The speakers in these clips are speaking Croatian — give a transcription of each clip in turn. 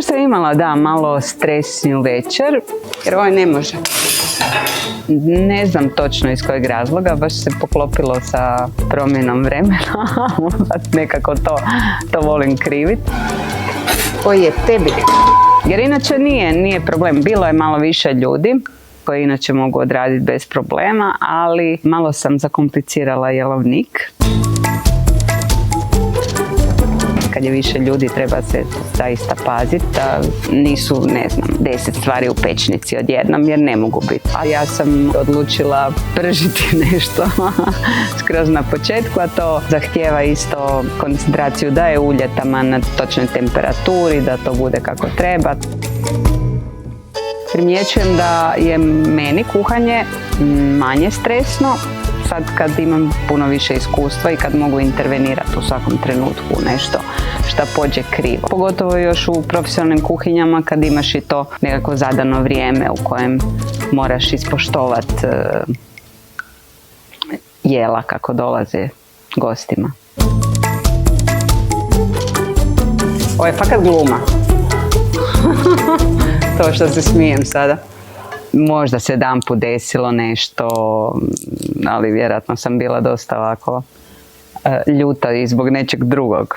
sam imala, da, malo stresniju večer, jer ovaj ne može. Ne znam točno iz kojeg razloga, baš se poklopilo sa promjenom vremena, nekako to volim kriviti. Koji je tebi? Jer inače nije problem, bilo je malo više ljudi koji inače mogu odraditi bez problema, ali malo sam zakomplicirala jelovnik. Kad je više ljudi treba se zaista paziti da nisu, ne znam, 10 stvari u pečnici odjednom jer ne mogu biti. A ja sam odlučila pržiti nešto skroz na početku, a to zahtijeva isto koncentraciju da je ulje taman na točnoj temperaturi, da to bude kako treba. Primjećujem da je meni kuhanje manje stresno sad kad imam puno više iskustva i kad mogu intervenirati u svakom trenutku nešto što pođe krivo. Pogotovo još u profesionalnim kuhinjama kad imaš i to nekako zadano vrijeme u kojem moraš ispoštovati jela kako dolaze gostima. Ovo je fakat gluma. To što se smijem sada. Možda se jedanput desilo nešto, ali vjerojatno sam bila dosta ovako ljuta i zbog nečeg drugog.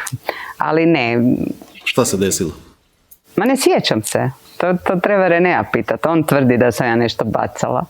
Ali ne. Šta se desilo? Ma ne sjećam se. To treba Renea pitati. On tvrdi da sam ja nešto bacala.